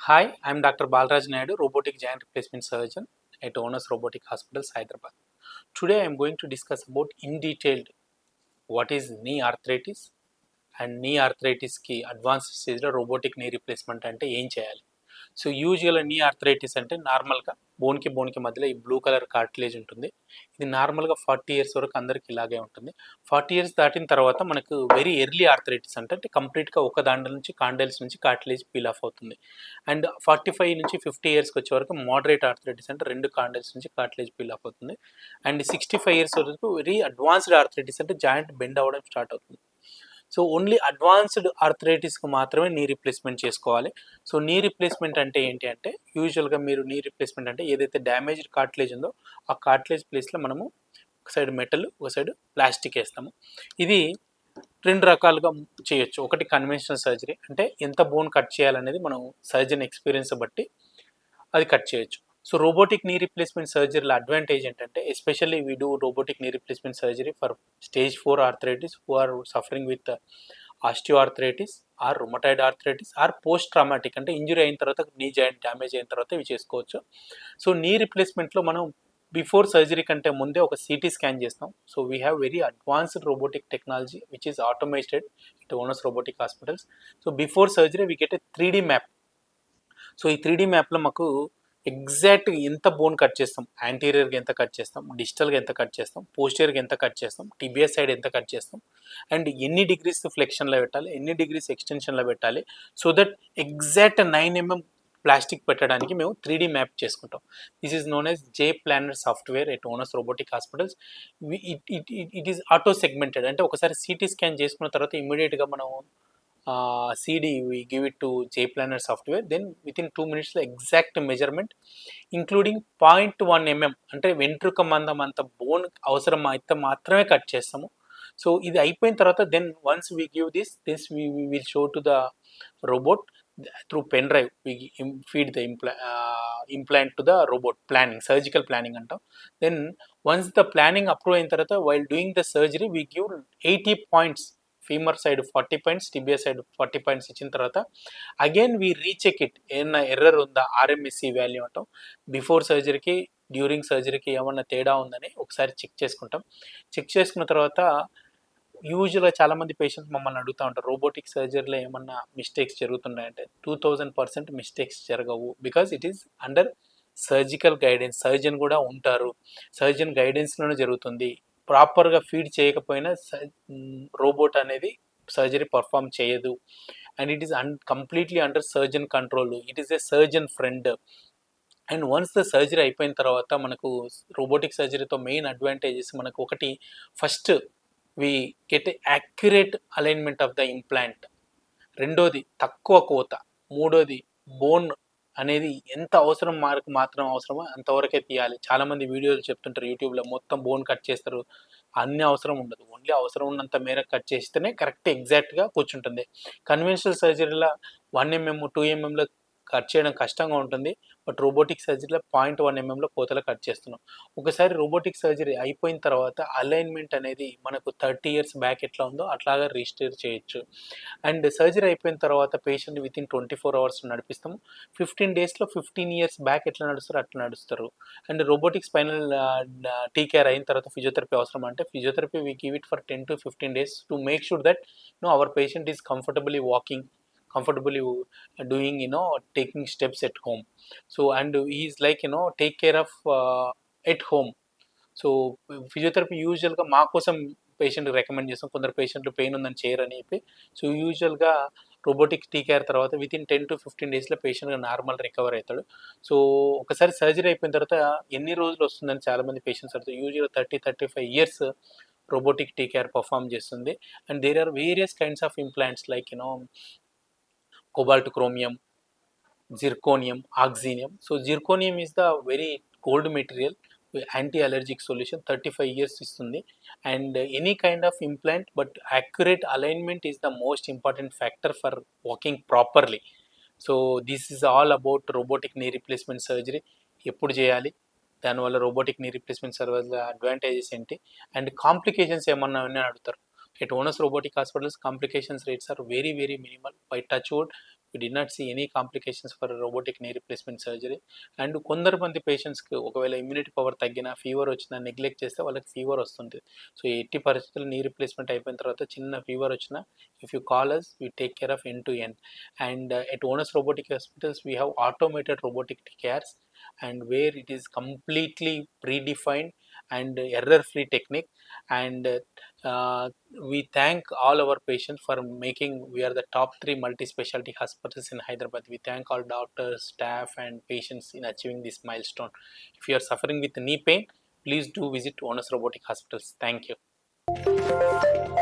Hi, I'm Dr. Balraj Naidu, robotic joint replacement surgeon at Owners Robotic Hospitals, Hyderabad. Today I'm going to discuss about in detail what is knee arthritis and knee arthritis కి advanced స్టేజ్లో robotic knee replacement అంటే ఏం చేయాలి. So యూజువల్గా నీ arthritis అంటే నార్మల్గా బోన్కి మధ్యలో ఈ బ్లూ కలర్ కార్టిలేజ్ ఉంటుంది. ఇది నార్మల్గా 40 years వరకు అందరికి ఇలాగే ఉంటుంది. 40 years దాటిన తర్వాత మనకు వెరీ ఎర్లీ ఆర్థరైటిస్ అంటే కంప్లీట్గా ఒక దాంట్లో నుంచి కాండైల్స్ నుంచి కార్టిలేజ్ పీల్ ఆఫ్ అవుతుంది. అండ్ 45 నుంచి 50 yearsకి వచ్చే వరకు మోడరేట్ ఆర్థరైటిస్ అంటే రెండు కాండైల్స్ నుంచి కార్టిలేజ్ పీల్ ఆఫ్ అవుతుంది. అండ్ 65 years వరకు వెరీ అడ్వాన్స్డ్ ఆర్థరైటిస్ అంటే జాయింట్ బెండ్ అవ్వడం స్టార్ట్ అవుతుంది. సో ఓన్లీ అడ్వాన్స్డ్ ఆర్థరైటిస్కి మాత్రమే నీ రిప్లేస్మెంట్ చేసుకోవాలి. సో నీ రిప్లేస్మెంట్ అంటే ఏంటి అంటే యూజువల్గా మీరు నీ రిప్లేస్మెంట్ అంటే ఏదైతే డ్యామేజ్డ్ కార్టిలేజ్ ఉందో ఆ కార్టిలేజ్ ప్లేస్లో మనము ఒక సైడ్ మెటల్ ఒక సైడ్ ప్లాస్టిక్ వేస్తాము. ఇది రెండు రకాలుగా చేయొచ్చు. ఒకటి కన్వెన్షనల్ సర్జరీ అంటే ఎంత బోన్ కట్ చేయాలనేది మనం సర్జన్ ఎక్స్పీరియన్స్ బట్టి అది కట్ చేయొచ్చు. సో రోబోటిక్ నీ రిప్లేస్మెంట్ సర్జరీల అడ్వాంటేజ్ ఏంటంటే especially we do robotic knee replacement surgery for stage 4 arthritis who are suffering with osteoarthritis or rheumatoid arthritis or post traumatic అంటే injury అయిన తర్వాత నీ జాయింట్ డ్యామేజ్ అయిన తర్వాత ఇవి చేసుకోవచ్చు. సో నీ రిప్లేస్మెంట్లో మనం బిఫోర్ సర్జరీ కంటే ముందే ఒక సిటీ స్కాన్ చేస్తాం. So we have very advanced robotic technology which is automated it owners robotic hospitals. So before surgery we get a 3D map. So ఈ 3D మ్యాప్లో మాకు ఎగ్జాక్ట్గా ఎంత బోన్ కట్ చేస్తాం, యాంటీరియర్గా ఎంత కట్ చేస్తాం, డిజిటల్గా ఎంత కట్ చేస్తాం, పోస్టీరియర్గా ఎంత కట్ చేస్తాం, టిబిఎస్ సైడ్ ఎంత కట్ చేస్తాం, అండ్ ఎన్ని డిగ్రీస్ ఫ్లెక్షన్లో పెట్టాలి, ఎన్ని డిగ్రీస్ ఎక్స్టెన్షన్లో పెట్టాలి, so that exact 9 mm plastic పెట్టడానికి మేము 3D మ్యాప్ చేసుకుంటాం. This is known as J planner software at owners robotic hospitals. It is auto segmented అంటే ఒకసారి సిటీ స్కాన్ చేసుకున్న తర్వాత ఇమీడియట్గా మనం CD we give it to JPlanner software, then within 2 minutes the exact measurement including 0.1 mm అంటే వెంట్రుక మందం అంత బోన్ అవసరం అయితే మాత్రమే కట్ చేస్తాము. సో ఇది అయిపోయిన తర్వాత then once we give this we will show to the robot through pen drive. We feed the implant to the robot. Planning, surgical planning అంటాం. Then once the planning approve అయిన తర్వాత while doing the surgery we give 80 points. Femur side 40 points, tibia side 40 points ఇచ్చిన తర్వాత again we recheck it, ఏమన్నా error ఉందా, RMSE value అంటాం. Before సర్జరీకి during సర్జరీకి ఏమన్నా తేడా ఉందని ఒకసారి చెక్ చేసుకుంటాం. చెక్ చేసుకున్న తర్వాత యూజువల్గా చాలామంది పేషెంట్స్ మమ్మల్ని అడుగుతూ ఉంటారు రోబోటిక్ సర్జరీలో ఏమన్నా మిస్టేక్స్ జరుగుతున్నాయంటే 2000% మిస్టేక్స్ జరగవు. Because it is under surgical guidance. Surgeon కూడా ఉంటారు, సర్జన్ గైడెన్స్లోనే జరుగుతుంది. ప్రాపర్గా ఫీడ్ చేయకపోయినా రోబోట్ అనేది సర్జరీ పర్ఫామ్ చేయదు. And it is completely under surgeon control. It is a surgeon friend. And once the surgery అయిపోయిన తర్వాత మనకు రోబోటిక్ సర్జరీతో మెయిన్ అడ్వాంటేజెస్ మనకు ఒకటి, first we get accurate alignment of the implant, రెండోది తక్కువ కోత, మూడోది బోన్ అనేది ఎంత అవసరం మార్కు మాత్రం అవసరమో అంతవరకే తీయాలి. చాలామంది వీడియోలు చెప్తుంటారు యూట్యూబ్లో మొత్తం బోన్ కట్ చేస్తారు, అన్ని అవసరం ఉండదు. ఓన్లీ అవసరం ఉన్నంత మేర కట్ చేస్తేనే కరెక్ట్ ఎగ్జాక్ట్గా కూర్చుంటుంది. కన్వెన్షనల్ సర్జరీలో 1 mm 2 mmలో కట్ చేయడం కష్టంగా ఉంటుంది. బట్ రోబోటిక్ సర్జరీలో 0.1 mmలో కోతలు కట్ చేస్తున్నాం. ఒకసారి రోబోటిక్ సర్జరీ అయిపోయిన తర్వాత అలైన్మెంట్ అనేది మనకు 30 years బ్యాక్ ఎట్లా ఉందో అట్లాగా రీస్టోర్ చేయొచ్చు. అండ్ సర్జరీ అయిపోయిన తర్వాత patient within 24 hours నడిపిస్తాము. 15 daysలో 15 years back ఎట్లా నడుస్తారో అట్లా నడుస్తారు. అండ్ రోబోటిక్ స్పైనల్ టీకేర్ అయిన తర్వాత ఫిజియోథెరపీ అవసరం అంటే physiotherapy we give it for 10 to 15 days to make sure that hour patient is comfortably walking, comfortably doing taking steps at home. So and he is like take care of at home. So physiotherapy యూజువల్గా మా కోసం పేషెంట్కి recommend చేస్తాం. కొందరు పేషెంట్లు pain ఉందని చేయరని చెప్పి. సో యూజువల్గా రోబోటిక్ టీకేర్ తర్వాత వితిన్ 10 to 15 daysలో పేషెంట్ నార్మల్ రికవర్ అవుతాడు. సో ఒకసారి సర్జరీ అయిపోయిన తర్వాత ఎన్ని రోజులు వస్తుందని చాలామంది పేషెంట్స్ అడుగుతారు. యూజువల్గా 30-35 years రోబోటిక్ టీకేర్ పర్ఫామ్ చేస్తుంది. And there are various kinds of implants like cobalt chromium, zirconium, oxenium. So zirconium is the very gold material, anti-allergic solution, 35 years istundi. And any kind of implant, but accurate alignment is the most important factor for walking properly. So this is all about robotic knee replacement surgery. ఎప్పుడు చేయాలి, దానివల్ల robotic knee replacement service advantages ఏంటి, and complications ఏమన్నా అని అడుగుతారు. At Onus Robotic Hospitals, complications rates are very minimal. By touch wood, we did not see any complications for robotic knee replacement surgery. And కొందరు మంది పేషెంట్స్కి ఒకవేళ immunity power తగ్గినా fever వచ్చినా నెగ్లెక్ట్ చేస్తే వాళ్ళకి ఫీవర్ వస్తుంది. సో ఎట్టి పరిస్థితుల్లో నీ రీప్లేస్మెంట్ అయిపోయిన తర్వాత చిన్న ఫీవర్ వచ్చినా if you call us we take care of end to end. And at onus robotic hospitals we have automated robotic cares and where it is completely predefined and error free technique. And we thank all our patients for making, we are the top 3 multi specialty hospitals in Hyderabad. We thank all doctors, staff and patients in achieving this milestone. If you are suffering with knee pain, please do visit Onus Robotic Hospitals. Thank you.